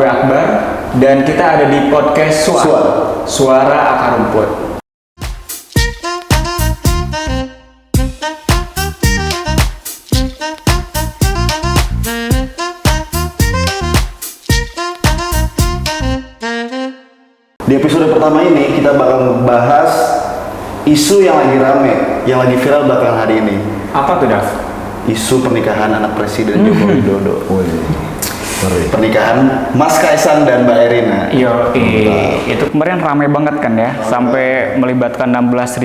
gue Akbar dan kita ada di podcast Suara Akar Rumput. Di episode pertama ini kita bakal membahas isu yang lagi rame, yang lagi viral belakangan hari ini. Apa tuh, Dav? Isu pernikahan anak Presiden Joko Widodo. Pernikahan Mas Kaisang dan Mbak Erina. Itu kemarin ramai banget kan ya, sampai melibatkan 16.000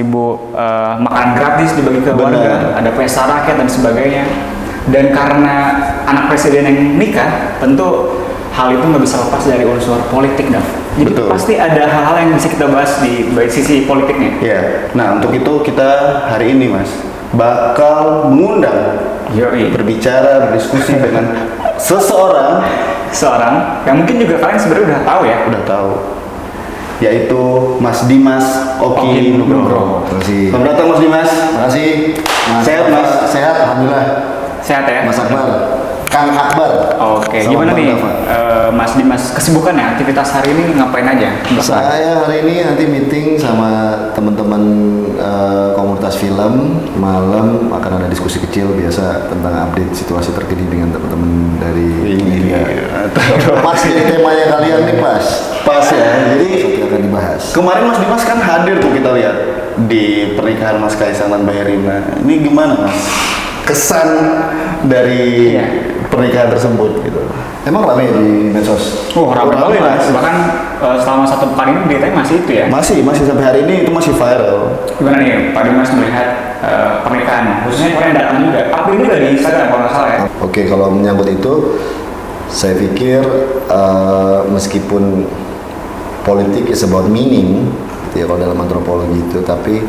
makanan gratis dibagi ke warga, ada pesta rakyat dan sebagainya. Dan karena anak presiden yang nikah, tentu hal itu nggak bisa lepas dari unsur politik, Dav. Jadi pasti ada hal-hal yang bisa kita bahas di baik sisi politiknya. Iya. Nah, untuk itu kita hari ini, Mas, bakal mengundang berbicara, berdiskusi dengan seseorang yang mungkin juga kalian sebenarnya udah tahu ya. Udah tahu. Yaitu Mas Dimas Oki Nugroho. Terima kasih. Selamat datang Mas Dimas. Terima kasih. Sehat, Mas? Sehat, alhamdulillah. Sehat ya? Mas Akbar. Kang Akbar. Oke, gimana nih Mas Dimas, kesibukannya, aktivitas hari ini ngapain aja? Saya hari ini nanti meeting sama teman-teman komunitas film. Malam akan ada diskusi kecil biasa tentang update situasi terkini dengan teman-teman dari media. Pas jadi temanya kalian nih, pas ya. Jadi akan dibahas. Kemarin Mas Dimas kan hadir tuh, kita lihat di pernikahan Mas Kaisang dan Mbak Erina. Ini gimana, Mas? Kesan dari pernikahan tersebut gitu. Emang ramai di medsos? Ramai banget, Mas. Bahkan selama 1 pekan ini beritanya masih itu ya? Masih sampai hari ini itu masih viral. Gimana nih Pak Dimas melihat pernikahan? Khususnya kalian datang juga. Apa ini dari Instagram kalau nggak salah ya? Oke, kalau menyangkut itu, saya pikir meskipun politik is about meaning, gitu ya kalau dalam antropologi itu, tapi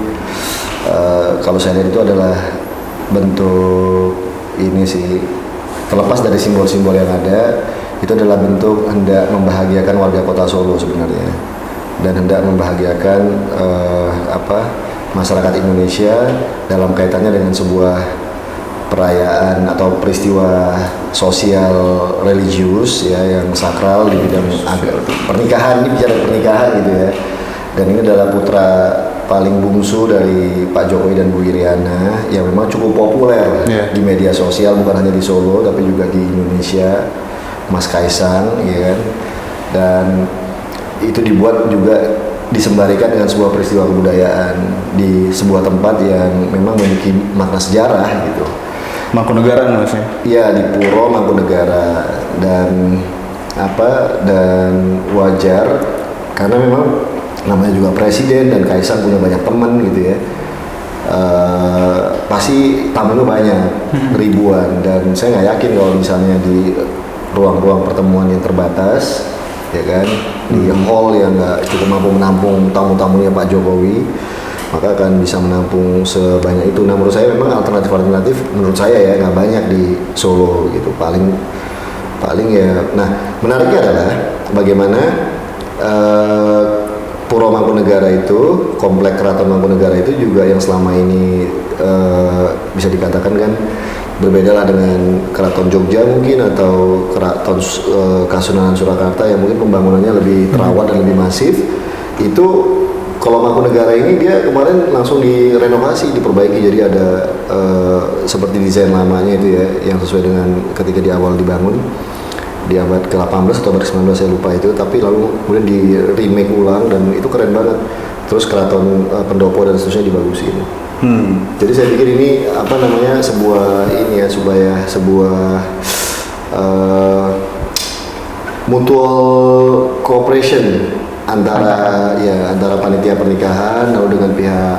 kalau saya lihat itu adalah bentuk ini sih, terlepas dari simbol-simbol yang ada, itu adalah bentuk hendak membahagiakan warga kota Solo sebenarnya, dan hendak membahagiakan masyarakat Indonesia dalam kaitannya dengan sebuah perayaan atau peristiwa sosial religius ya, yang sakral di bidang pernikahan. Ini bicara pernikahan gitu ya, dan ini adalah putra paling bungsu dari Pak Jokowi dan Bu Iriana yang memang cukup populer di media sosial, bukan hanya di Solo tapi juga di Indonesia, Mas Kaisang ya kan. Dan itu dibuat juga disembarikan dengan sebuah peristiwa kebudayaan di sebuah tempat yang memang memiliki makna sejarah gitu. Mangkunegaran maksudnya? Iya, di Puro Mangkunegaran. Dan wajar karena memang namanya juga presiden dan Kaisang punya banyak teman gitu ya, pasti tamunya banyak, ribuan, dan saya nggak yakin kalau misalnya di ruang-ruang pertemuan yang terbatas ya kan, di hall yang nggak cukup mampu menampung tamu-tamunya Pak Jokowi, maka akan bisa menampung sebanyak itu. Nah, menurut saya memang alternatif menurut saya ya nggak banyak di Solo gitu, paling ya. Nah, menariknya adalah bagaimana Puro Mangkunegara itu, komplek Keraton Mangkunegara itu juga yang selama ini bisa dikatakan kan berbeda lah dengan Keraton Jogja mungkin, atau Keraton Kasunanan Surakarta yang mungkin pembangunannya lebih terawat dan lebih masif. Itu kalau Mangkunegara ini dia kemarin langsung direnovasi, diperbaiki, jadi ada seperti desain lamanya itu ya, yang sesuai dengan ketika di awal dibangun di abad ke-18 atau abad ke-19 saya lupa itu, tapi lalu kemudian di remake ulang dan itu keren banget. Terus Keraton Pendopo dan seterusnya dibagusin. Jadi saya pikir ini sebuah mutual cooperation antara panitia pernikahan lalu dengan pihak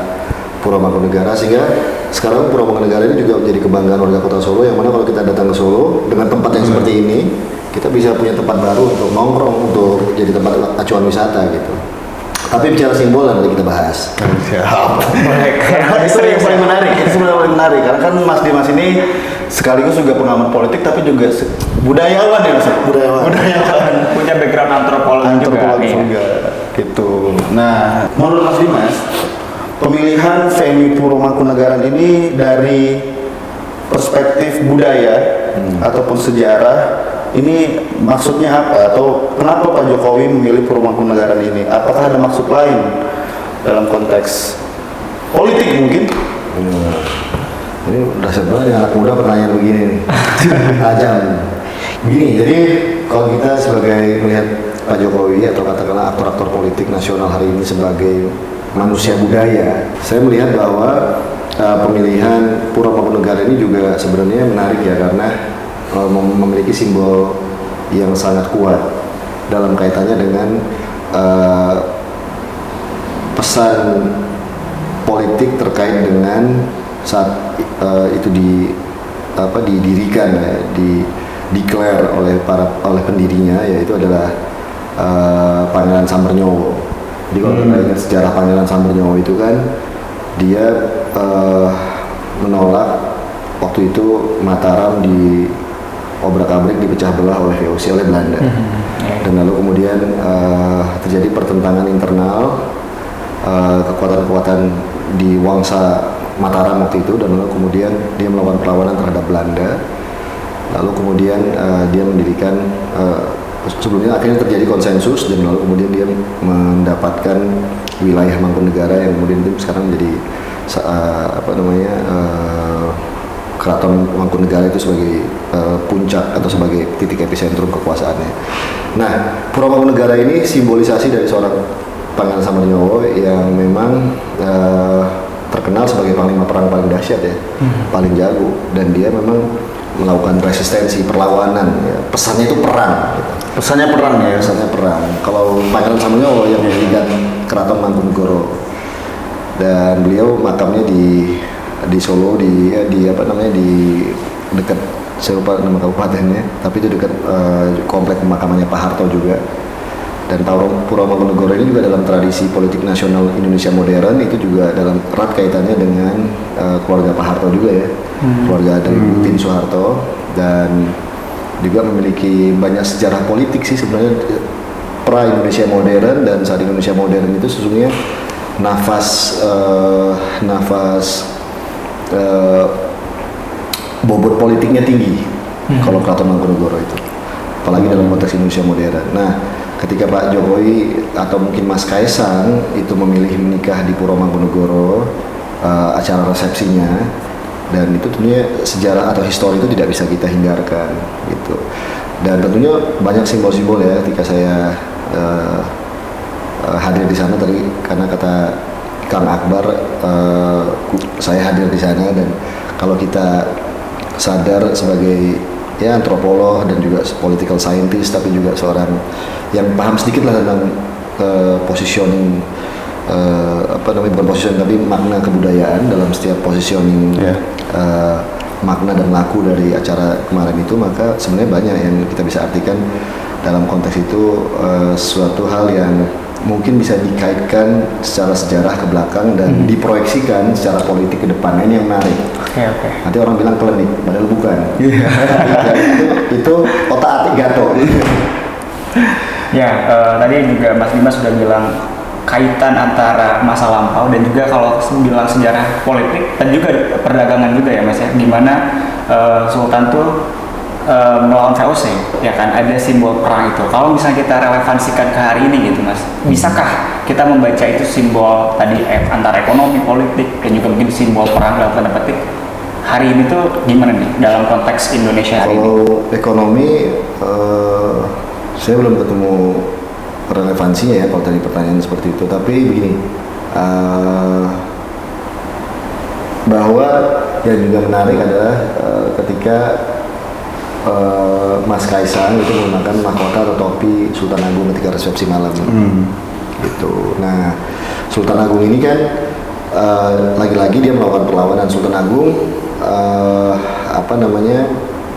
Puro Mangkunegara, sehingga sekarang Puro Mangkunegara ini juga menjadi kebanggaan warga kota Solo, yang mana kalau kita datang ke Solo dengan tempat yang seperti ini, kita bisa punya tempat baru untuk nongkrong, untuk jadi tempat acuan wisata gitu. Tapi bicara simbol nanti kita bahas. Siap. Itu yang paling menarik. Itu sebenarnya paling menarik karena kan Mas Dimas ini sekaligus juga pengamat politik tapi juga budayawan ya, Mas. Budayawan. Punya background antropologi juga. Gitu. Nah, menurut Mas Dimas, pemilihan venue Puro Mangkunagaran ini dari perspektif budaya ataupun sejarah Ini maksudnya apa? Atau kenapa Pak Jokowi memilih Puromangkunegaran ini? Apakah ada maksud lain dalam konteks politik mungkin? Ini dasar banget anak muda pertanyaan begini nih. Tajam. Begini, jadi kalau kita sebagai melihat Pak Jokowi atau katakanlah aktor-aktor politik nasional hari ini sebagai manusia budaya, saya melihat bahwa pemilihan Puromangkunegaran ini juga sebenarnya menarik ya, karena memiliki simbol yang sangat kuat dalam kaitannya dengan pesan politik terkait dengan saat itu didirikan ya, declare oleh pendirinya, yaitu adalah Pangeran Sambernyowo. Jadi kalau kita ingat sejarah Pangeran Sambernyowo itu kan dia menolak waktu itu Mataram di obrak-abrik dipecah belah oleh VOC, oleh Belanda. Dan lalu kemudian terjadi pertentangan internal, kekuatan-kekuatan di Wangsa Mataram waktu itu, dan lalu kemudian dia melakukan perlawanan terhadap Belanda. Lalu kemudian dia mendirikan, sebelumnya akhirnya terjadi konsensus, dan lalu kemudian dia mendapatkan wilayah Mangkunegara yang kemudian itu sekarang menjadi Keraton Mangkunegara itu sebagai puncak atau sebagai titik epicentrum kekuasaannya. Nah, Puromangkunegara ini simbolisasi dari seorang Pangeran Sambernyowo yang memang terkenal sebagai panglima perang paling dahsyat ya, paling jago, dan dia memang melakukan resistensi, perlawanan. Ya. Pesannya itu perang. Gitu. Pesannya perang ya? Pesannya perang. Kalau Pangeran Sambernyowo yang mendirikan Keraton Mangkunegara, dan beliau makamnya di Solo, di dekat, saya lupa nama kabupatennya, tapi itu dekat komplek pemakamannya Pak Harto juga. Dan Puromangkunegara ini juga dalam tradisi politik nasional Indonesia modern itu juga dalam erat kaitannya dengan keluarga Pak Harto juga ya, keluarga dari Tin Soeharto, dan juga memiliki banyak sejarah politik sih sebenarnya pra Indonesia modern. Dan saat Indonesia modern itu sesungguhnya nafas bobot politiknya tinggi kalau Keraton Mangkunegara itu, apalagi dalam konteks Indonesia modern. Nah, ketika Pak Jokowi atau mungkin Mas Kaisang itu memilih menikah di Puromangkunegara, acara resepsinya, dan itu tentunya sejarah atau histori itu tidak bisa kita hindarkan gitu. Dan tentunya banyak simbol-simbol ya ketika saya hadir di sana tadi, karena kata Kang Akbar, saya hadir di sana, dan kalau kita sadar sebagai ya antropolog dan juga political scientist, tapi juga seorang yang paham sedikit lah tentang positioning, bukan positioning tapi makna kebudayaan dalam setiap positioning, makna dan laku dari acara kemarin itu, maka sebenarnya banyak yang kita bisa artikan dalam konteks itu, suatu hal yang mungkin bisa dikaitkan secara sejarah ke belakang dan diproyeksikan secara politik ke depan. Ini yang menarik. Nanti orang bilang klinik, padahal bukan. Itu otak-atik Gatot. Ya, tadi juga Mas Dimas sudah bilang kaitan antara masa lampau dan juga kalau bilang sejarah politik dan juga perdagangan juga ya Mas ya, dimana Sultan tuh melawan VOC, ya kan, ada simbol perang itu. Kalau misalnya kita relevansikan ke hari ini gitu Mas, bisakah kita membaca itu simbol tadi antara ekonomi, politik, dan juga mungkin simbol perang dalam tanda petik hari ini tuh gimana nih dalam konteks Indonesia hari ini? Kalau ekonomi, saya belum ketemu relevansinya ya kalau tadi pertanyaan seperti itu. Tapi begini, bahwa yang juga menarik adalah ketika Mas Kaisang itu menggunakan mahkota atau topi Sultan Agung ketika resepsi malam gitu. Nah, Sultan Agung ini kan lagi-lagi dia melakukan perlawanan. Sultan Agung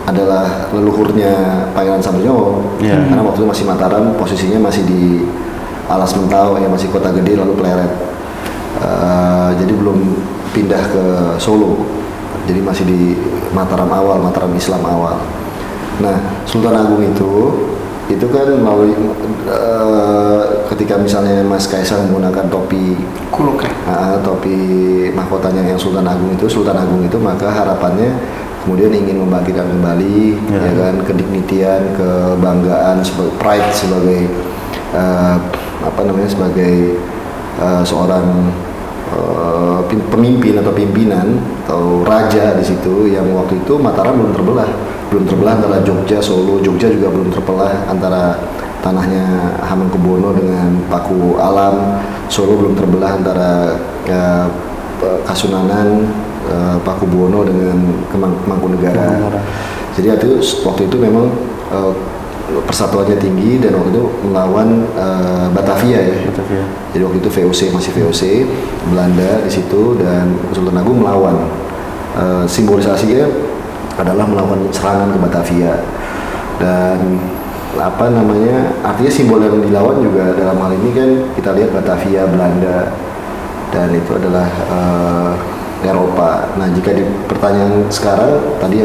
adalah leluhurnya Pangeran Sambernyowo, karena waktu itu masih Mataram, posisinya masih di Alas Mentau, ya masih kota gede lalu Pleret, jadi belum pindah ke Solo, jadi masih di Mataram awal, Mataram Islam awal. Nah, Sultan Agung itu kan melalui ketika misalnya Mas Kaisang menggunakan topi kuluk ya, topi mahkotanya yang Sultan Agung itu, maka harapannya kemudian ingin membangkitkan kembali ya kan kedignitian, kebanggaan, pride sebagai sebagai seorang pemimpin atau pimpinan atau raja di situ, yang waktu itu Mataram belum terbelah antara Jogja, Solo. Jogja juga belum terbelah antara tanahnya Hamengkubuwono dengan Paku Alam. Solo belum terbelah antara Kasunanan, Pakubuwono dengan Mangkunegara. Jadi waktu itu memang persatuannya tinggi, dan waktu itu melawan Batavia ya. Jadi waktu itu masih VOC Belanda di situ, dan Sultan Agung melawan. Simbolisasinya adalah melakukan serangan ke Batavia, dan artinya simbol yang dilawan juga dalam hal ini kan kita lihat Batavia Belanda, dan itu adalah Eropa. Nah, jika di pertanyaan sekarang tadi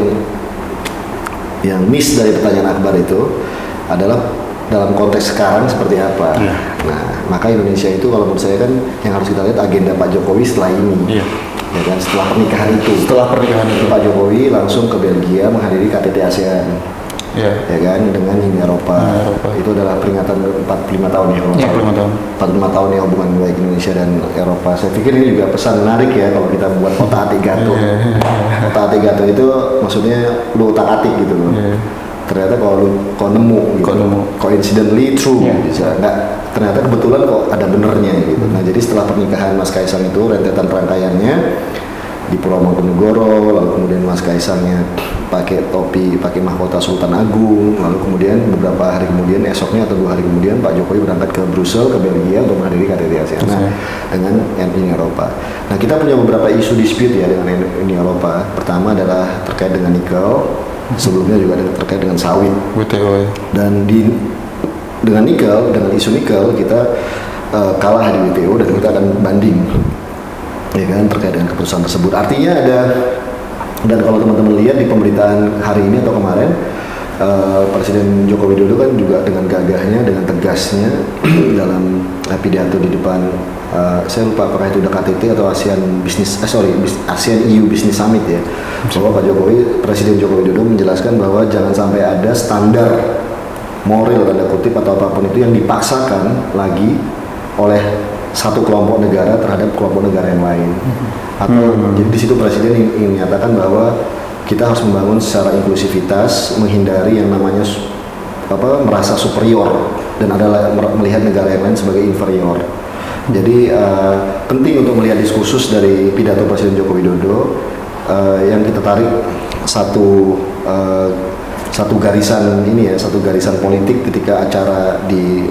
yang miss dari pertanyaan Akbar itu adalah dalam konteks sekarang seperti apa. Nah, maka Indonesia itu kalau menurut saya kan yang harus kita lihat agenda Pak Jokowi setelah ini. Ya kan, setelah pernikahan itu Pak Jokowi langsung ke Belgia menghadiri KTT ASEAN. Ya kan, dengan Uni Eropa. Itu adalah peringatan 45 tahun ya. 45 tahun ya hubungan baik Indonesia dan Eropa. Saya pikir ini juga pesan menarik ya kalau kita buat otak-atik gato. Otak-atik gato itu maksudnya lu otak-atik gitu loh. Ternyata kalau nemu coincidentally true bisa enggak, ternyata kebetulan kok ada benernya gitu. Nah, jadi setelah pernikahan Mas Kaisang itu rentetan rangkaiannya di Pulau Mangkunegoro, lalu kemudian Mas Kaisangnya pakai topi, pakai mahkota Sultan Agung, lalu kemudian beberapa hari kemudian, esoknya atau 2 hari kemudian Pak Jokowi berangkat ke Brussel, ke Belgia untuk menghadiri KTT ASEAN dengan Uni Eropa. Nah, kita punya beberapa isu dispute ya dengan Uni Eropa. Pertama adalah terkait dengan nikel, sebelumnya juga terkait dengan sawit. WTO ya. Dan dengan isu nikel kita kalah di WTO, dan kita akan banding ya kan terkait dengan keputusan tersebut. Artinya dan kalau teman-teman lihat di pemberitaan hari ini atau kemarin, Presiden Joko Widodo kan juga dengan gagahnya, dengan tegasnya dalam pidato di depan, saya lupa apakah itu udah KTT atau ASEAN EU Business Summit ya, bahwa Presiden Joko Widodo menjelaskan bahwa jangan sampai ada standar moral tanda kutip atau apapun itu yang dipaksakan lagi oleh satu kelompok negara terhadap kelompok negara yang lain. Atau jadi di situ Presiden ingin menyatakan bahwa kita harus membangun secara inklusivitas, menghindari yang namanya merasa superior dan melihat negara yang lain sebagai inferior. Jadi penting untuk melihat diskursus dari pidato Presiden Joko Widodo yang kita tarik satu garisan politik ketika acara di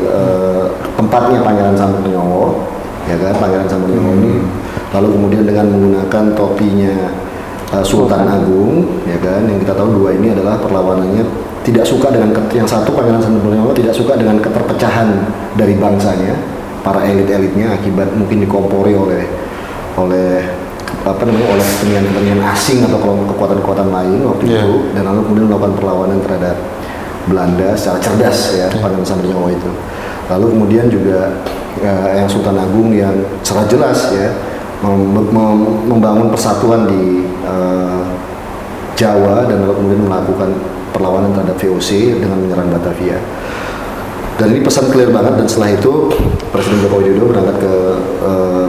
tempatnya Pangeran Samudnyowo, ya kan, Pangeran Samudnyowo ini, lalu kemudian dengan menggunakan topinya Sultan Agung, ya kan, yang kita tahu dua ini adalah perlawanannya tidak suka dengan yang satu Pangeran Samudnyowo tidak suka dengan keterpecahan dari bangsanya, para elit-elitnya akibat mungkin dikompori oleh kepentingan asing atau kekuatan-kekuatan lain waktu itu, dan lalu kemudian melakukan perlawanan terhadap Belanda secara cerdas ya, Pangeran Samudnyowo itu. Lalu kemudian juga yang Sultan Agung yang secara jelas ya membangun persatuan di Jawa, dan lalu kemudian melakukan perlawanan terhadap VOC dengan menyerang Batavia. Dan ini pesan clear banget, dan setelah itu Presiden Joko Widodo berangkat ke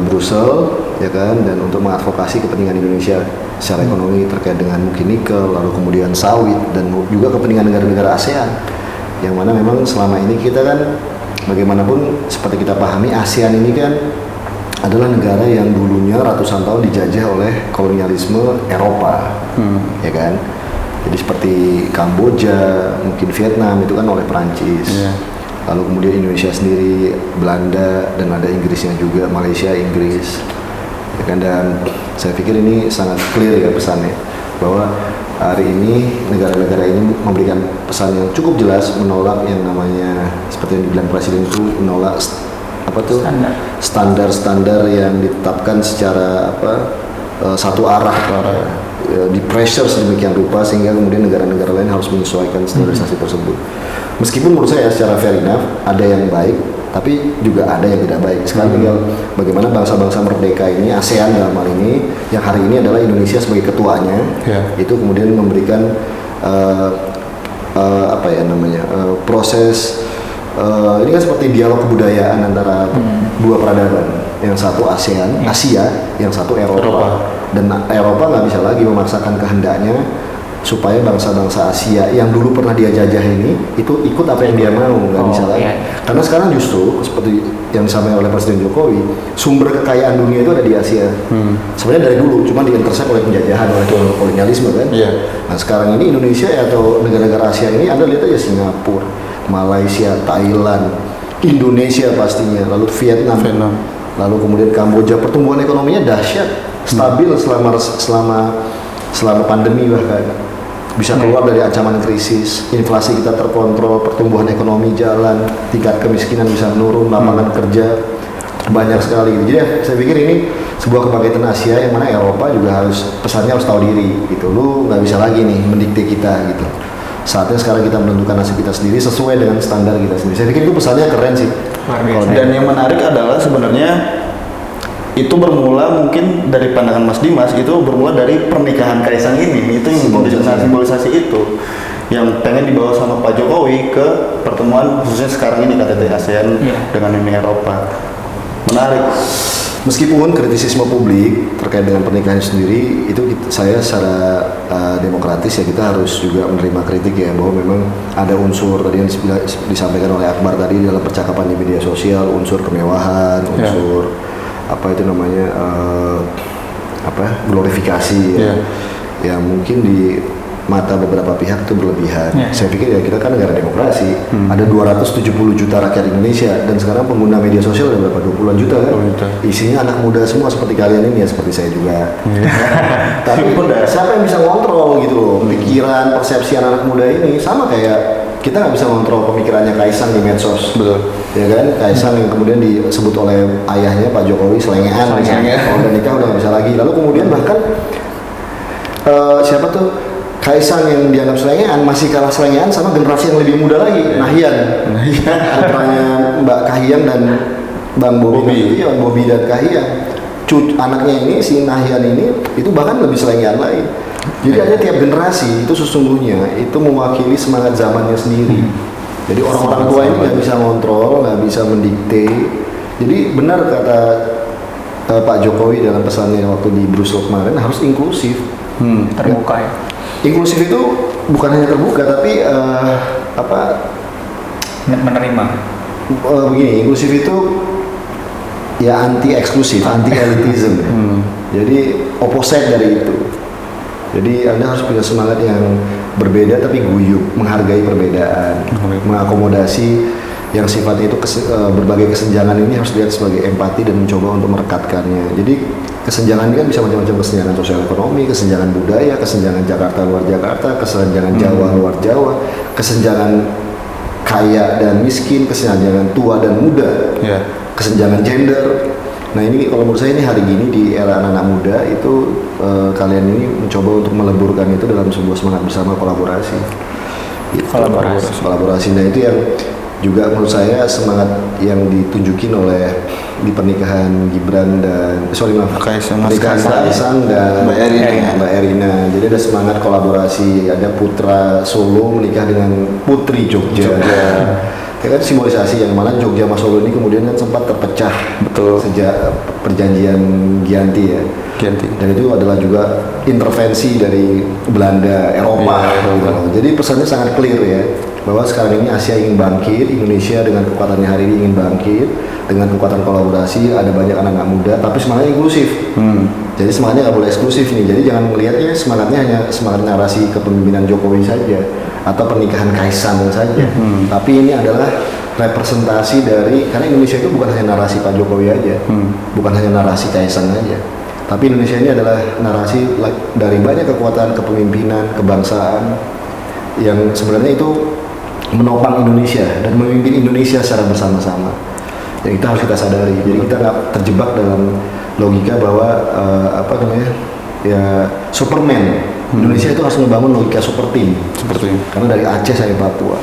Brussel, ya kan, dan untuk mengadvokasi kepentingan Indonesia secara ekonomi terkait dengan mungkin nikel, lalu kemudian sawit, dan juga kepentingan negara-negara ASEAN, yang mana memang selama ini kita kan bagaimanapun seperti kita pahami ASEAN ini kan adalah negara yang dulunya ratusan tahun dijajah oleh kolonialisme Eropa, ya kan. Jadi seperti Kamboja, mungkin Vietnam itu kan oleh Perancis. Lalu kemudian Indonesia sendiri, Belanda, dan ada Inggrisnya juga, Malaysia, Inggris. Ya kan, dan saya pikir ini sangat clear ya pesannya, bahwa hari ini negara-negara ini memberikan pesan yang cukup jelas menolak yang namanya seperti yang dibilang Presiden itu, menolak standar yang ditetapkan secara satu arah, di pressure sedemikian rupa sehingga kemudian negara-negara lain harus menyesuaikan standarisasi tersebut. Meskipun menurut saya secara fair enough ada yang baik, tapi juga ada yang tidak baik. Sekarang tinggal bagaimana bangsa-bangsa merdeka ini, ASEAN dalam hal ini, yang hari ini adalah Indonesia sebagai ketuanya, itu kemudian memberikan proses ini kan seperti dialog kebudayaan antara dua peradaban, yang satu ASEAN, Asia, yang satu Eropa. Dan Eropa nggak bisa lagi memaksakan kehendaknya supaya bangsa-bangsa Asia yang dulu pernah dia jajah ini itu ikut apa yang dia mau, nggak bisa lagi. Karena sekarang justru seperti yang disampaikan oleh Presiden Jokowi, sumber kekayaan dunia itu ada di Asia. Sebenarnya dari dulu, cuma diintersek oleh penjajahan, oleh kolonialisme kan. Nah sekarang ini Indonesia atau negara-negara Asia ini, Anda lihat aja Singapura, Malaysia, Thailand, Indonesia pastinya, lalu Vietnam. Lalu kemudian Kamboja, pertumbuhan ekonominya dahsyat, stabil selama pandemi, bahkan bisa keluar dari ancaman krisis, inflasi kita terkontrol, pertumbuhan ekonomi jalan, tingkat kemiskinan bisa menurun, lapangan kerja banyak sekali. Jadi ya, saya pikir ini sebuah kebangkitan Asia yang mana Eropa juga pesannya harus tahu diri gitu. Lu nggak bisa lagi nih mendikte kita gitu. Saatnya sekarang kita menentukan nasib kita sendiri sesuai dengan standar kita sendiri. Saya pikir itu pesannya keren sih. Dan yang menarik adalah sebenarnya itu bermula mungkin dari pandangan Mas Dimas, itu bermula dari pernikahan Kaisang ini. Itu yang simbolisasi itu yang pengen dibawa sama Pak Jokowi ke pertemuan khususnya sekarang ini KTT ASEAN dengan Uni Eropa. Menarik. Meskipun kritisisme publik terkait dengan pernikahan sendiri itu saya secara demokratis ya kita harus juga menerima kritik ya, bahwa memang ada unsur tadi yang disampaikan oleh Akbar tadi dalam percakapan di media sosial, unsur kemewahan, unsur glorifikasi ya mungkin di mata beberapa pihak itu berlebihan. Saya pikir ya kita kan negara demokrasi, ada 270 juta rakyat Indonesia dan sekarang pengguna media sosial ada berapa, 20-an juta kan? Isinya anak muda semua seperti kalian ini ya, seperti saya juga. Tapi siapa yang bisa ngontrol gitu loh pikiran, persepsi anak muda ini? Sama kayak kita nggak bisa ngontrol pemikirannya Kaisang di medsos. Betul. Ya kan, Kaisang yang kemudian disebut oleh ayahnya Pak Jokowi selengean. Kalau udah nikah udah nggak bisa lagi. Lalu kemudian bahkan siapa tuh Kaisang yang dianggap selengean masih kalah selengean sama generasi yang lebih muda lagi, Nahian. Putranya Mbak Kahiyang dan Bang Bobi dan Kahiyang. Anaknya ini, si Nahian ini, itu bahkan lebih selengean lagi. Jadi ada tiap generasi itu sesungguhnya itu mewakili semangat zamannya sendiri. Jadi orang-orang tua ini nggak bisa ngontrol, nggak bisa mendikte. Jadi benar kata Pak Jokowi dalam pesannya waktu di Brussels kemarin, harus inklusif, terbuka ya. Inklusif itu bukan hanya terbuka tapi menerima. Begini, inklusif itu ya anti eksklusif, anti elitism. Jadi opposite dari itu. Jadi Anda harus punya semangat yang berbeda tapi guyup, menghargai perbedaan, mengakomodasi yang sifatnya itu berbagai kesenjangan ini harus dilihat sebagai empati dan mencoba untuk merekatkannya. Jadi kesenjangan ini kan bisa macam-macam, kesenjangan sosial ekonomi, kesenjangan budaya, kesenjangan Jakarta luar Jakarta, kesenjangan Jawa luar Jawa, kesenjangan kaya dan miskin, kesenjangan tua dan muda, kesenjangan gender. Nah ini kalau menurut saya ini hari gini di era anak-anak muda itu kalian ini mencoba untuk meleburkan itu dalam sebuah semangat bersama kolaborasi. Kolaborasi. Nah itu yang juga menurut saya semangat yang ditunjukin oleh di pernikahan Gibran dan Kaisang dan Mbak Erina. Jadi ada semangat kolaborasi, ada putra Solo menikah dengan putri Jogja. Ya kan simbolisasi yang mana Jogja sama Solo ini kemudian kan sempat terpecah sejak perjanjian Giyanti ya. Dan itu adalah juga intervensi dari Belanda, Eropa. Jadi pesannya sangat clear ya, bahwa sekarang ini Asia ingin bangkit, Indonesia dengan kekuatannya hari ini ingin bangkit, dengan kekuatan kolaborasi, ada banyak anak-anak muda, tapi semangatnya inklusif. Jadi semangatnya nggak boleh eksklusif nih, jadi jangan melihatnya semangatnya hanya semangat narasi kepemimpinan Jokowi saja, atau pernikahan Kaisang saja. Tapi ini adalah representasi dari, karena Indonesia itu bukan hanya narasi Pak Jokowi aja, bukan hanya narasi Kaisang aja, tapi Indonesia ini adalah narasi dari banyak kekuatan kepemimpinan, kebangsaan, yang sebenarnya itu menopang Indonesia dan memimpin Indonesia secara bersama-sama. Yang itu harus kita sadari. Jadi kita nggak terjebak dalam logika bahwa Superman. Indonesia itu harus membangun logika super team. Karena dari Aceh sampai Papua.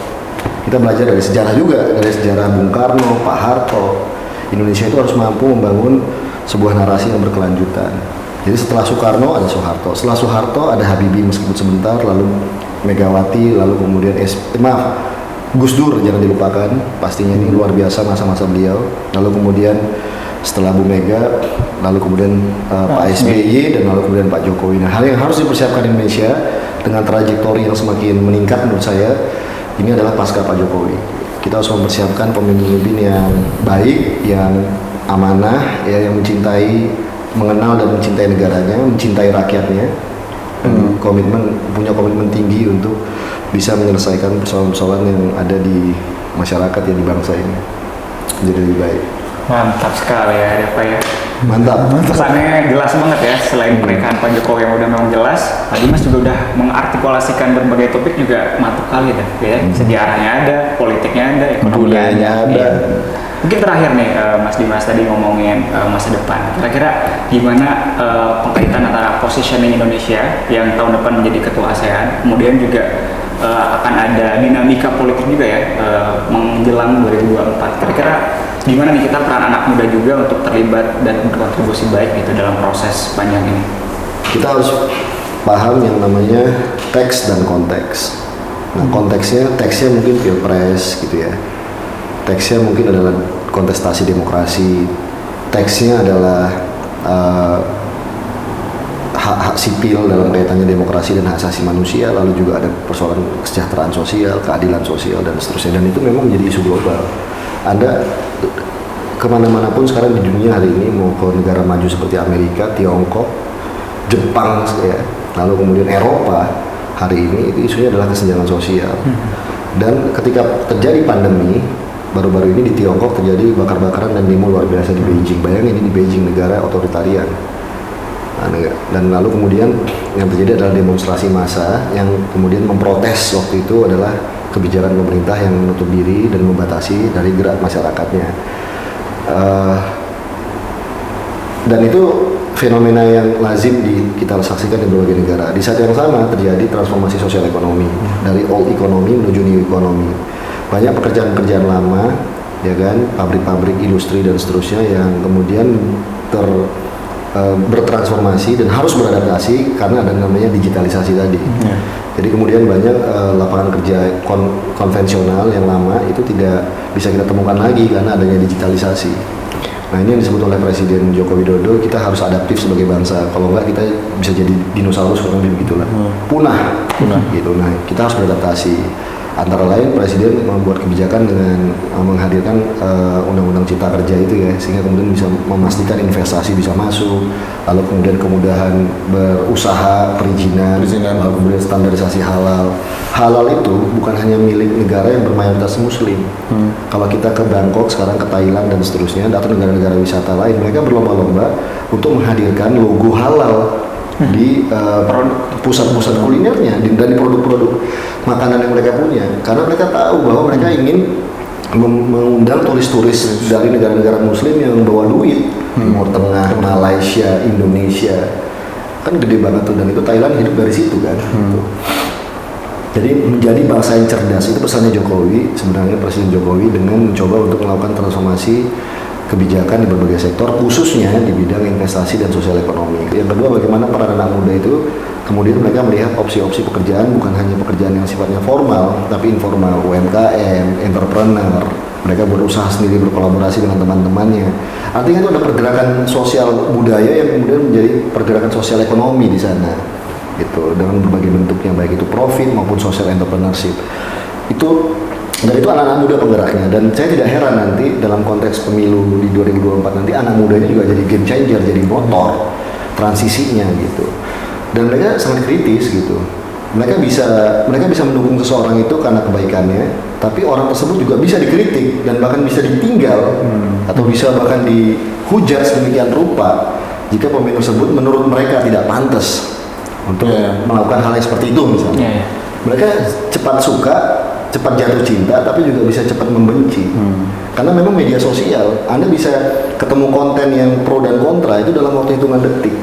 Kita belajar dari sejarah juga, dari sejarah Bung Karno, Pak Harto. Indonesia itu harus mampu membangun sebuah narasi yang berkelanjutan. Jadi setelah Soekarno ada Soeharto, setelah Soeharto ada Habibie meskipun sebentar, lalu Megawati, lalu kemudian Gus Dur jangan dilupakan, pastinya ini luar biasa masa-masa beliau. Lalu kemudian setelah Bu Mega, lalu kemudian Pak SBY, dan lalu kemudian Pak Jokowi. Nah, hal yang harus dipersiapkan Indonesia dengan trajektori yang semakin meningkat menurut saya, ini adalah pasca Pak Jokowi. Kita harus mempersiapkan pemimpin yang baik, yang amanah, yang mencintai, mengenal dan mencintai negaranya, mencintai rakyatnya, punya komitmen tinggi untuk bisa menyelesaikan persoalan-persoalan yang ada di masyarakat, ya, di bangsa ini jadi lebih baik. Mantap sekali ya Pak ya. Mantap. Pesannya jelas banget ya, selain pernikahan Pak Jokowi yang udah memang jelas, Pak Dimas juga udah mengartikulasikan berbagai topik juga mantap kali dah ya. Sejarahnya ada, politiknya ada, ekonominya ada. ada. Mungkin terakhir nih Mas Dimas tadi ngomongin masa depan. Kira-kira gimana pengkaitan antara positioning Indonesia yang tahun depan menjadi ketua ASEAN, kemudian juga akan ada dinamika politik juga ya menjelang 2024. Kira-kira gimana nih kita peran anak muda juga untuk terlibat dan berkontribusi baik gitu dalam proses panjang ini? Kita harus paham yang namanya teks dan konteks. Nah, teksnya mungkin pilpres gitu ya. Teksnya mungkin adalah kontestasi demokrasi. Teksnya adalah hak-hak sipil dalam kaitannya demokrasi dan hak asasi manusia. Lalu juga ada persoalan kesejahteraan sosial, keadilan sosial, dan seterusnya. Dan itu memang menjadi isu global. Anda kemana-mana pun sekarang di dunia hari ini, mau ke negara maju seperti Amerika, Tiongkok, Jepang, ya, lalu kemudian Eropa, hari ini itu isunya adalah kesenjangan sosial. Dan ketika terjadi pandemi, baru-baru ini di Tiongkok terjadi bakar-bakaran dan demo luar biasa di Beijing. Bayangin ini di Beijing, negara otoritarian. Dan lalu kemudian yang terjadi adalah demonstrasi massa yang kemudian memprotes waktu itu adalah kebijakan pemerintah yang menutup diri dan membatasi dari gerak masyarakatnya. Dan itu fenomena yang lazim kita saksikan di berbagai negara. Di saat yang sama terjadi transformasi sosial ekonomi dari old economy menuju new economy. Banyak pekerjaan-pekerjaan lama, ya kan, pabrik-pabrik, industri dan seterusnya yang kemudian bertransformasi dan harus beradaptasi karena ada namanya digitalisasi tadi. Jadi kemudian banyak lapangan kerja konvensional yang lama itu tidak bisa kita temukan lagi karena adanya digitalisasi. Nah, ini yang disebut oleh Presiden Joko Widodo, kita harus adaptif sebagai bangsa. Kalau enggak kita bisa jadi dinosaurus, kurang lebih begitulah. Punah gitu. Nah, kita harus beradaptasi. Antara lain Presiden membuat kebijakan dengan menghadirkan undang-undang cipta kerja itu ya, sehingga kemudian bisa memastikan investasi bisa masuk, lalu kemudian kemudahan berusaha, perizinan, lalu kemudian standarisasi halal. Halal itu bukan hanya milik negara yang bermayoritas muslim. Kalau kita ke Bangkok, sekarang ke Thailand dan seterusnya, atau negara-negara wisata lain, mereka berlomba-lomba untuk menghadirkan logo halal di pusat-pusat kulinernya dan di produk-produk makanan yang mereka punya, karena mereka tahu bahwa mereka ingin mengundang turis-turis dari negara-negara muslim yang bawa duit. Timur Tengah, Malaysia, Indonesia kan gede banget tuh, dan itu Thailand hidup dari situ kan. Jadi menjadi bangsa yang cerdas, itu pesannya Jokowi, sebenarnya Presiden Jokowi, dengan mencoba untuk melakukan transformasi kebijakan di berbagai sektor, khususnya di bidang investasi dan sosial ekonomi. Yang kedua, bagaimana para anak muda itu kemudian mereka melihat opsi-opsi pekerjaan, bukan hanya pekerjaan yang sifatnya formal, tapi informal, UMKM, entrepreneur. Mereka berusaha sendiri, berkolaborasi dengan teman-temannya. Artinya itu ada pergerakan sosial budaya yang kemudian menjadi pergerakan sosial ekonomi di sana, gitu, dengan berbagai bentuknya, baik itu profit maupun social entrepreneurship. Dan itu anak-anak muda penggeraknya, dan saya tidak heran nanti dalam konteks pemilu di 2024 nanti anak muda ini juga jadi game changer, jadi motor transisinya gitu. Dan mereka sangat kritis gitu. Mereka bisa mendukung seseorang itu karena kebaikannya, tapi orang tersebut juga bisa dikritik dan bahkan bisa ditinggal atau bisa bahkan dihujat sedemikian rupa jika pemimpin tersebut menurut mereka tidak pantas untuk melakukan hal yang seperti itu misalnya. Mereka cepat suka, cepat jatuh cinta, tapi juga bisa cepat membenci. Karena memang media sosial, Anda bisa ketemu konten yang pro dan kontra itu dalam waktu hitungan detik.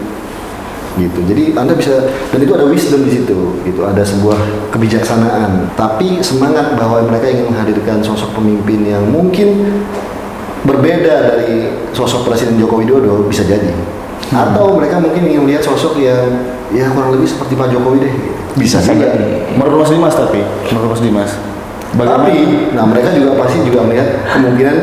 gitu. Jadi Anda bisa, dan itu ada wisdom di situ, gitu. Ada sebuah kebijaksanaan. Tapi semangat bahwa mereka ingin menghadirkan sosok pemimpin yang mungkin berbeda dari sosok Presiden Joko Widodo bisa jadi. Atau mereka mungkin ingin melihat sosok yang ya kurang lebih seperti Pak Jokowi deh. Gitu. Bisa saja. Menurut Mas Dimas menurut Mas Dimas. Tapi, nah mereka juga pasti juga melihat kemungkinan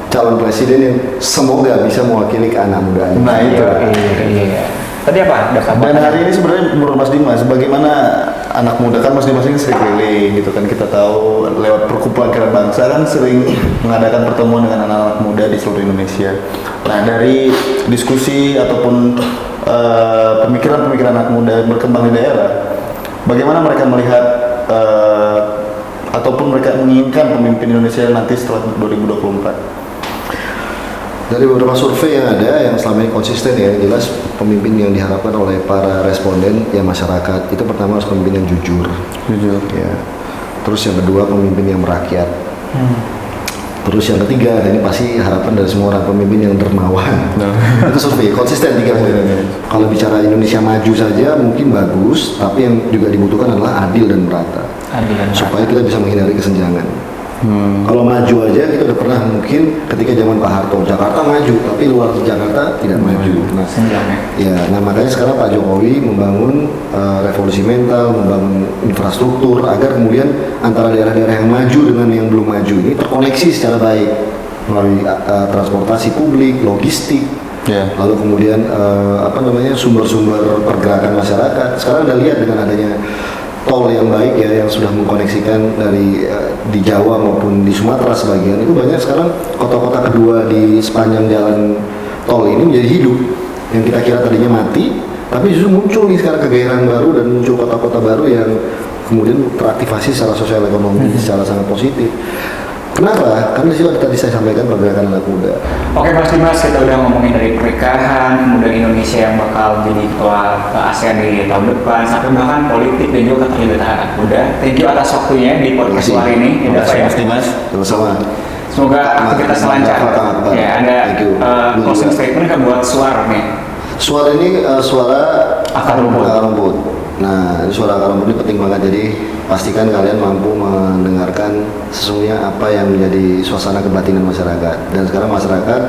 calon presiden yang semoga bisa mewakili ke anak muda. Nah itu. Iya. Tadi apa? Dan hari ini sebenarnya menurut Mas Dimas, bagaimana anak muda, kan Mas Dimas ini sering keliling gitu kan, kita tahu lewat perkumpulan kira bangsa kan sering mengadakan pertemuan dengan anak-anak muda di seluruh Indonesia. Nah dari diskusi ataupun pemikiran-pemikiran anak muda berkembang di daerah, bagaimana mereka melihat ataupun mereka menginginkan pemimpin Indonesia nanti setelah 2024? Dari beberapa survei yang ada yang selama ini konsisten ya, jelas pemimpin yang diharapkan oleh para responden ya masyarakat itu pertama harus pemimpin yang jujur ya. Terus yang kedua pemimpin yang merakyat. Terus yang ketiga, dan ini pasti harapan dari semua orang, pemimpin yang dermawan. Itu survei konsisten 3 poin. Kalau bicara Indonesia maju saja mungkin bagus, tapi yang juga dibutuhkan adalah adil dan merata. Supaya kita bisa menghindari kesenjangan. Kalau maju aja kita udah pernah mungkin ketika zaman Pak Harto, Jakarta maju, tapi luar Jakarta tidak maju. Nah makanya sekarang Pak Jokowi membangun revolusi mental, membangun infrastruktur agar kemudian antara daerah-daerah yang maju dengan yang belum maju ini terkoneksi secara baik melalui transportasi publik, logistik. Lalu kemudian sumber-sumber pergerakan masyarakat. Sekarang Anda lihat dengan adanya tol yang baik ya, yang sudah mengkoneksikan dari di Jawa maupun di Sumatera sebagian, itu banyak sekarang kota-kota kedua di sepanjang jalan tol ini menjadi hidup. Yang kita kira tadinya mati, tapi justru muncul nih sekarang kegairahan baru dan muncul kota-kota baru yang kemudian teraktivasi secara sosial ekonomi secara sangat positif. Kenapa? Karena di situ tadi saya sampaikan pergerakan anak muda. Oke Mas Dimas, kita udah ngomongin dari pernikahan, kemudian Indonesia yang bakal jadi ketua ASEAN di tahun depan, sampai bahkan politik dan juga keterlibatan anak muda. Thank you atas waktunya di podcast hari ini. Terima kasih Mas Dimas. Sama-sama. Semoga aktivitas lancar. Ya, ada closing statement kan buat Suara nih. Suara ini suara akar rumput. Nah, suara akar rumput ini penting banget, jadi pastikan kalian mampu mendengarkan sesungguhnya apa yang menjadi suasana kebatinan masyarakat. Dan sekarang masyarakat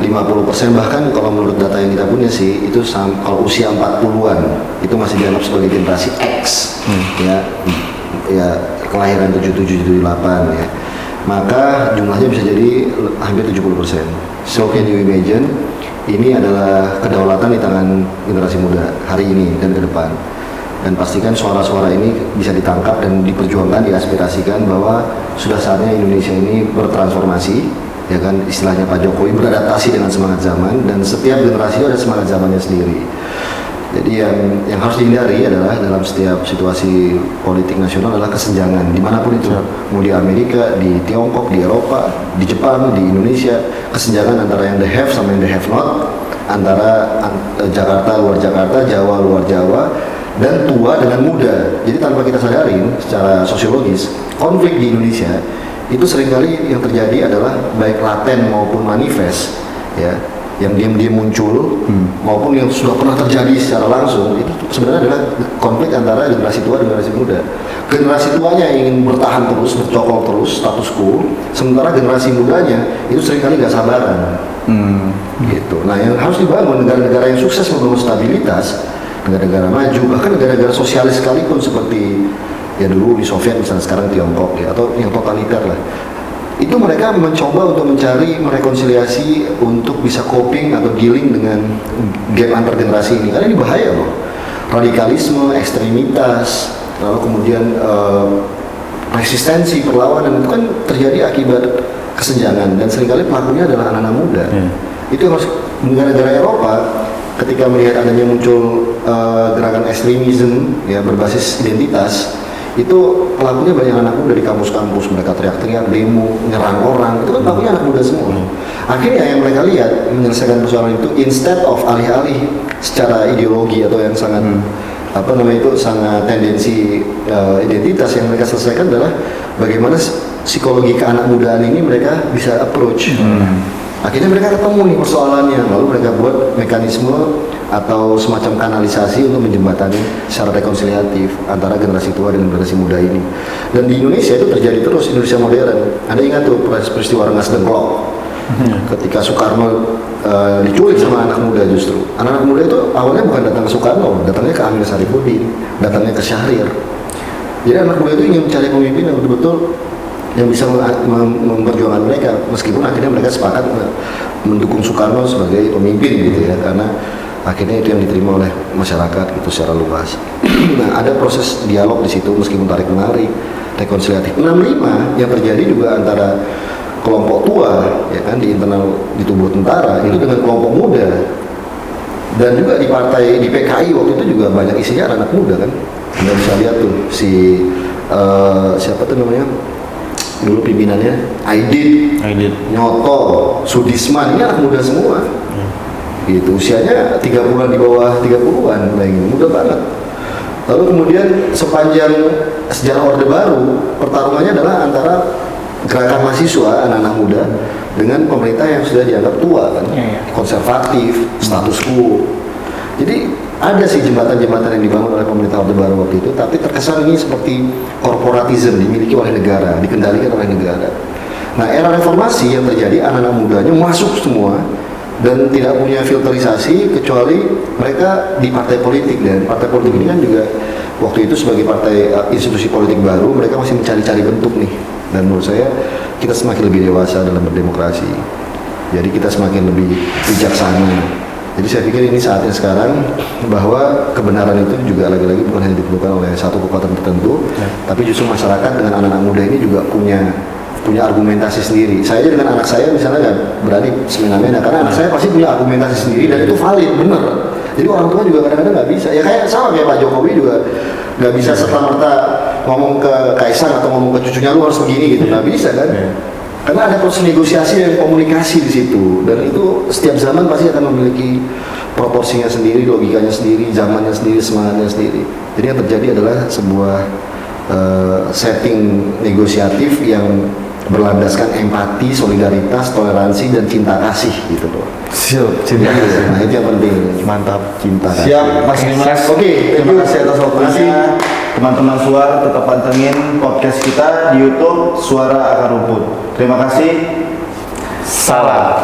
50% bahkan kalau menurut data yang kita punya sih itu kalau usia 40-an itu masih dianggap sebagai generasi X. Ya kelahiran 77-78 ya. Maka jumlahnya bisa jadi hampir 70%. So can you imagine, ini adalah kedaulatan di tangan generasi muda hari ini dan ke depan. Dan pastikan suara-suara ini bisa ditangkap dan diperjuangkan, diaspirasikan bahwa sudah saatnya Indonesia ini bertransformasi, ya kan, istilahnya Pak Jokowi beradaptasi dengan semangat zaman, dan setiap generasi ada semangat zamannya sendiri. Jadi yang harus dihindari adalah dalam setiap situasi politik nasional adalah kesenjangan dimanapun itu, mau di Amerika, di Tiongkok, di Eropa, di Jepang, di Indonesia, kesenjangan antara yang the have sama yang the have not, antara Jakarta luar Jakarta, Jawa luar Jawa, dan tua dengan muda. Jadi tanpa kita sadarin secara sosiologis, konflik di Indonesia itu seringkali yang terjadi adalah baik laten maupun manifest ya, yang diam-diam muncul maupun yang sudah pernah terjadi secara langsung. Itu sebenarnya adalah konflik antara generasi tua dan generasi muda. Generasi tuanya ingin bertahan terus, bercokol terus, status quo, sementara generasi mudanya itu seringkali nggak sabaran. Gitu. Nah, yang harus dibangun negara-negara yang sukses membangun stabilitas, negara-negara maju, bahkan negara-negara sosialis sekalipun seperti ya dulu di Soviet misalnya, sekarang Tiongkok ya, atau yang totaliter lah, itu mereka mencoba untuk mencari merekonsiliasi untuk bisa coping atau dealing dengan gap antar generasi ini, karena ini bahaya loh. Radikalisme, ekstremitas, lalu kemudian resistensi, perlawanan itu kan terjadi akibat kesenjangan, dan seringkali pelakunya adalah anak-anak muda. Itu harus negara-negara Eropa ketika melihat adanya muncul gerakan ekstremisme ya berbasis identitas, itu pelakunya banyak anak muda di kampus-kampus, mereka teriak-teriak, demo, nyerang orang, itu kan pelakunya anak muda semua. Akhirnya yang mereka lihat menyelesaikan persoalan itu, instead of alih-alih secara ideologi atau yang sangat sangat tendensi identitas, yang mereka selesaikan adalah bagaimana psikologi keanak mudaan ini mereka bisa approach. Akhirnya mereka ketemu nih persoalannya, lalu mereka buat mekanisme atau semacam kanalisasi untuk menjembatani secara rekonsiliatif antara generasi tua dan generasi muda ini. Dan di Indonesia itu terjadi terus, Indonesia modern. Anda ingat tuh peristiwa Rengas Dengklok, ketika Soekarno diculik sama anak muda justru. Anak-anak muda itu awalnya bukan datang ke Soekarno, datangnya ke Amir Saripudin, datangnya ke Syahrir. Jadi anak muda itu ingin mencari pemimpin yang betul-betul yang bisa memperjuangkan mereka, meskipun akhirnya mereka sepakat mendukung Soekarno sebagai pemimpin gitu ya, karena akhirnya itu yang diterima oleh masyarakat gitu secara luas. Nah, ada proses dialog di situ meskipun tarik menarik, rekonsiliatif. 65 yang terjadi juga antara kelompok tua ya kan di internal di tubuh tentara itu dengan kelompok muda, dan juga di partai di PKI waktu itu juga banyak isinya anak muda kan. Anda bisa lihat tuh si siapa tuh namanya dulu pimpinannya Aidit, Nyoto, Sudisman, ini anak muda semua. Gitu, usianya 30-an di bawah 30-an, muda banget. Lalu kemudian sepanjang sejarah Orde Baru, pertarungannya adalah antara gerakan mahasiswa anak-anak muda dengan pemerintah yang sudah dianggap tua kan, konservatif, status quo. Jadi ada sih jembatan-jembatan yang dibangun oleh pemerintah Orde Baru waktu itu, tapi terkesan ini seperti korporatisme dimiliki oleh negara, dikendalikan oleh negara. Nah, era reformasi yang terjadi, anak-anak mudanya masuk semua dan tidak punya filterisasi kecuali mereka di partai politik, dan partai politik ini kan juga waktu itu sebagai partai institusi politik baru, mereka masih mencari-cari bentuk nih. Dan menurut saya kita semakin lebih dewasa dalam berdemokrasi, jadi kita semakin lebih bijaksana. Jadi saya pikir ini saatnya sekarang bahwa kebenaran itu juga lagi-lagi bukan hanya ditentukan oleh satu kekuatan tertentu, tapi justru masyarakat dengan anak-anak muda ini juga punya argumentasi sendiri. Saya dengan anak saya misalnya nggak berani semena-mena, karena anak saya pasti punya argumentasi sendiri dan itu valid, bener. Jadi orang tua juga kadang-kadang nggak bisa. Ya kayak sama kayak Pak Jokowi juga nggak bisa serta-merta ngomong ke Kaisang atau ngomong ke cucunya lu harus begini gitu, nggak bisa kan? Karena ada proses negosiasi dan komunikasi di situ, dan itu setiap zaman pasti akan memiliki proporsinya sendiri, logikanya sendiri, zamannya sendiri, semangatnya sendiri. Jadi yang terjadi adalah sebuah setting negosiatif yang berlandaskan empati, solidaritas, toleransi, dan cinta kasih gitu loh. Siap, cinta kasih. Nah itu yang penting. Mantap. Cinta kasih. Siap, Mas Dimas. Oke, terima kasih atas waktunya. Teman-teman Suara tetap pantengin podcast kita di YouTube Suara Akar Rumput. Terima kasih. Salam.